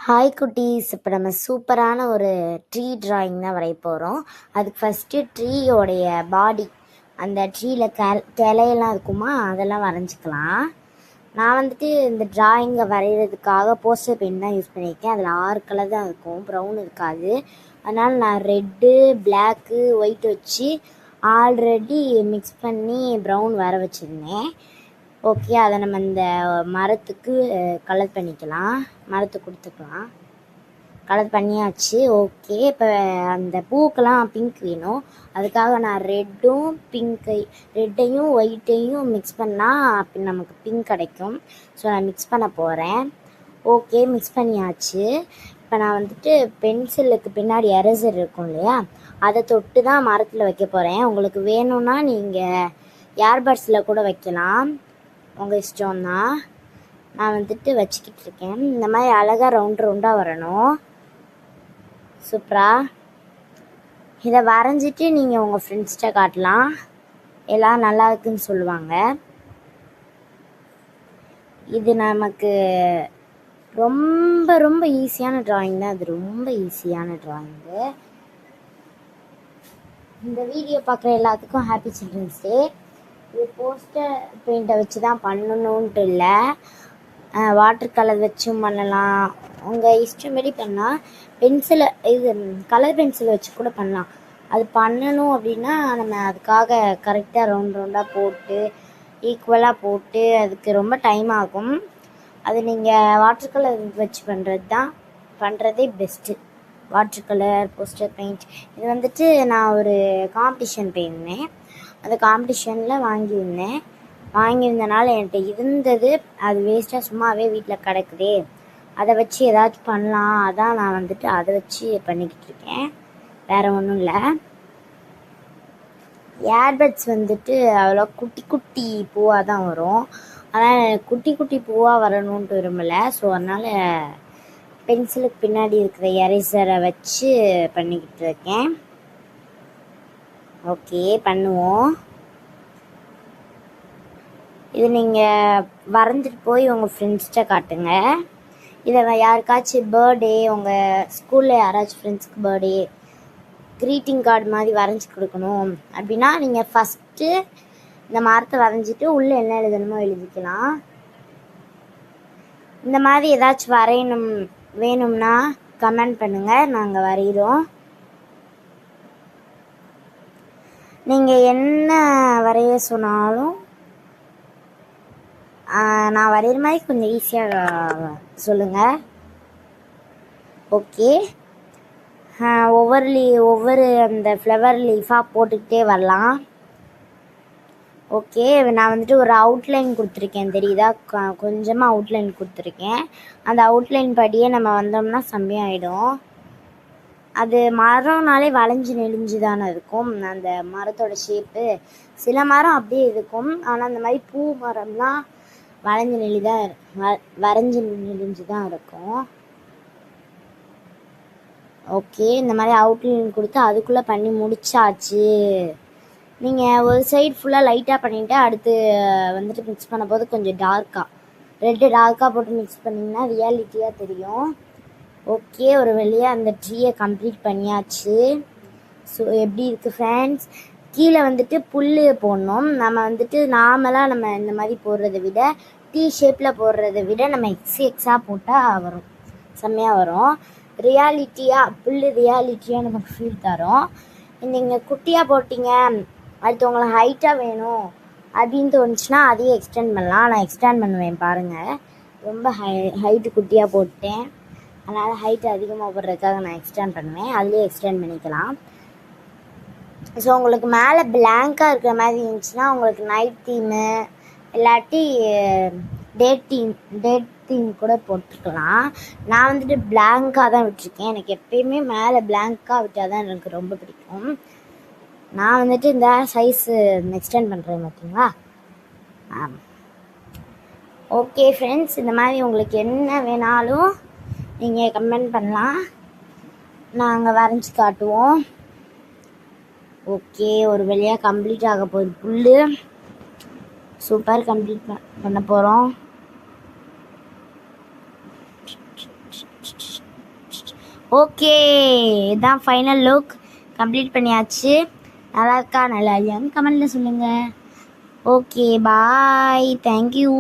Hi குட்டீஸ், இப்போ நம்ம சூப்பரான ஒரு ட்ரீ ட்ராயிங் தான் வரைய போகிறோம். அதுக்கு ஃபஸ்ட்டு ட்ரீயோடைய பாடி, அந்த ட்ரீயில் கிளையெல்லாம் இருக்குமா, அதெல்லாம் வரைஞ்சிக்கலாம். நான் வந்துட்டு இந்த ட்ராயிங்கை வரைகிறதுக்காக போஸ்டர் பெயின் தான் யூஸ் பண்ணியிருக்கேன். அதில் 6 கலர் தான் இருக்கும், ப்ரௌன் இருக்காது. அதனால் நான் ரெட்டு, பிளாக்கு, ஒயிட் வச்சு ஆல்ரெடி மிக்ஸ் பண்ணி ப்ரௌன் வர வச்சுருந்தேன். ஓகே, அதை நம்ம இந்த மரத்துக்கு கலர் பண்ணிக்கலாம், மரத்துக்கு கொடுத்துக்கலாம். கலர் பண்ணியாச்சு. ஓகே, இப்போ அந்த பூக்கெல்லாம் பிங்க் வேணும். அதுக்காக நான் ரெட்டையும் ஒயிட்டையும் மிக்ஸ் பண்ணால் நமக்கு பிங்க் கிடைக்கும். ஸோ நான் மிக்ஸ் பண்ண போகிறேன். ஓகே, மிக்ஸ் பண்ணியாச்சு. இப்போ நான் வந்துட்டு பென்சிலுக்கு பின்னாடி எரேசர் இருக்கும் இல்லையா, அதை தொட்டு தான் மரத்தில் வைக்க போகிறேன். உங்களுக்கு வேணும்னா நீங்கள் ஏர்பட்ஸில் கூட வைக்கலாம், உங்கள் இஷ்டம்தான். நான் வந்துட்டு வச்சுக்கிட்டு இருக்கேன். இந்த மாதிரி அழகாக ரவுண்டாக வரணும். சூப்பராக இதை வரைஞ்சிட்டு நீங்கள் உங்கள் ஃப்ரெண்ட்ஸ்கிட்ட காட்டலாம், எல்லாம் நல்லா இருக்குன்னு சொல்லுவாங்க. இது நமக்கு ரொம்ப ரொம்ப ஈஸியான ட்ராயிங் தான். அது ரொம்ப ஈஸியான ட்ராயிங்கு. இந்த வீடியோ பார்க்குற எல்லாத்துக்கும் ஹாப்பி சில்ட்ரன்ஸ் டே. இது போஸ்டர் பெயிண்ட்டை வச்சு தான் பண்ணணுன்ட்டு இல்லை, வாட்டர் கலர் வச்சும் பண்ணலாம். உங்கள் இஷ்டப்படி பண்ணால் இது கலர் பென்சில் வச்சு கூட பண்ணலாம். அது பண்ணணும் அப்படின்னா நம்ம அதுக்காக கரெக்டாக ரவுண்டாக போட்டு ஈக்குவலாக போட்டு அதுக்கு ரொம்ப டைம் ஆகும். அது நீங்கள் வாட்டர் கலர் வச்சு பண்ணுறதே best. Water colour, poster paint, இது வந்துட்டு நான் ஒரு காம்படிஷன் போயிருந்தேன். அந்த காம்படிஷனில் வாங்கியிருந்தனால என்கிட்ட இருந்தது, அது வேஸ்ட்டாக சும்மாவே வீட்டில் கிடக்குதே, அதை வச்சு ஏதாச்சும் பண்ணலாம். அதான் நான் வந்துட்டு அதை வச்சு பண்ணிக்கிட்டு இருக்கேன், வேறு ஒன்றும் இல்லை. ஏர்பட்ஸ் வந்துட்டு அவ்வளோ குட்டி குட்டி பூவாக தான் வரும். ஆனால் குட்டி குட்டி பூவாக வரணுன்ட்டு விரும்பலை. ஸோ அதனால் பென்சிலுக்கு பின்னாடி இருக்கிற எரேசரை வச்சு பண்ணிக்கிட்டு இருக்கேன். ஓகே, பண்ணுவோம். இது நீங்கள் வரைஞ்சிட்டு போய் உங்கள் ஃப்ரெண்ட்ஸ்கிட்ட காட்டுங்க. இதை யாருக்காச்சும் பர்த்டே, உங்கள் ஸ்கூலில் யாராச்சும் ஃப்ரெண்ட்ஸ்க்கு பர்த்டே க்ரீட்டிங் கார்டு மாதிரி வரைஞ்சி கொடுக்கணும் அப்படின்னா நீங்கள் ஃபஸ்ட்டு இந்த மரத்தை வரைஞ்சிட்டு உள்ளே என்ன எழுதணுமோ எழுதிக்கலாம். இந்த மாதிரி ஏதாச்சும் வேணும்னா கமெண்ட் பண்ணுங்கள், நாங்கள் வரைகிறோம். நீங்கள் என்ன வரைய சொன்னாலும் நான் வரைகிற மாதிரி கொஞ்சம் ஈஸியாக சொல்லுங்கள். ஓகே, ஒவ்வொரு அந்த ஃப்ளவர் லீஃபாக போட்டுக்கிட்டே வரலாம். ஓகே, நான் வந்துட்டு ஒரு அவுட்லைன் கொடுத்துருக்கேன், தெரியுதா? கொஞ்சமாக அவுட்லைன் கொடுத்துருக்கேன். அந்த அவுட்லைன் படியே நம்ம வந்தோம்னா செம்மையாயிடும். அது மரம்னாலே வளைஞ்சு நெளிஞ்சு தானே இருக்கும் அந்த மரத்தோட ஷேப்பு. சில மரம் அப்படியே இருக்கும், ஆனால் அந்த மாதிரி பூ மரம்லாம் வரைஞ்சு நெளிஞ்சு தான் இருக்கும். ஓகே, இந்த மாதிரி அவுட்லைன் கொடுத்து அதுக்குள்ளே பண்ணி முடிச்சாச்சு. நீங்கள் ஒரு சைடு ஃபுல்லாக லைட்டாக பண்ணிவிட்டு அடுத்து வந்துட்டு மிக்ஸ் பண்ண போது கொஞ்சம் ரெட்டு டார்க்காக போட்டு மிக்ஸ் பண்ணிங்கன்னா ரியாலிட்டியாக தெரியும். ஓகே, ஒரு வழியாக அந்த ட்ரீயை கம்ப்ளீட் பண்ணியாச்சு. ஸோ எப்படி இருக்குது ஃப்ரெண்ட்ஸ்? கீழே வந்துட்டு புல் போடணும். நம்ம வந்துட்டு நார்மலாக நம்ம இந்த மாதிரி போடுறத விட, டீ ஷேப்பில் போடுறத விட நம்ம எக்ஸாக போட்டால் வரும், செம்மையாக வரும். புல் ரியாலிட்டியாக நமக்கு ஃபீல் தரும். நீங்கள் குட்டியாக போட்டிங்க, அடுத்தவங்களை ஹைட்டாக வேணும் அப்படின்னு தோணுச்சுன்னா அதையும் எக்ஸ்டெண்ட் பண்ணலாம். நான் எக்ஸ்டெண்ட் பண்ணுவேன் பாருங்கள். ரொம்ப ஹைட்டு குட்டியாக போட்டேன், அதனால் ஹைட்டு அதிகமாக போடுறதுக்காக நான் எக்ஸ்டெண்ட் பண்ணுவேன். அதுலேயே எக்ஸ்டெண்ட் பண்ணிக்கலாம். ஸோ உங்களுக்கு மேலே பிளாங்காக இருக்கிற மாதிரி இருந்துச்சுன்னா உங்களுக்கு நைட் தீமு இல்லாட்டி டேட் தீம் கூட போட்டுக்கலாம். நான் வந்துட்டு பிளாங்காக தான் விட்டுருக்கேன். எனக்கு எப்பயுமே மேலே பிளாங்காக விட்டால் தான் எனக்கு ரொம்ப பிடிக்கும். நான் வந்துட்டு இந்த சைஸு எக்ஸ்டெண்ட் பண்ணுறேன், பார்த்தீங்களா? ஓகே ஃப்ரெண்ட்ஸ், இந்த மாதிரி உங்களுக்கு என்ன வேணாலும் நீங்கள் கமெண்ட் பண்ணலாம், நாங்கள் வரைஞ்சி காட்டுவோம். ஓகே, ஒரு வழியாக கம்ப்ளீட் ஆக போகுது புல். சூப்பர், கம்ப்ளீட் பண்ண போகிறோம். ஓகே, இதான் ஃபைனல் லுக். கம்ப்ளீட் பண்ணியாச்சு. நல்லா இருக்கா நல்லா இல்லையான்னு கமெண்டில் சொல்லுங்கள். Okay bye, thank you.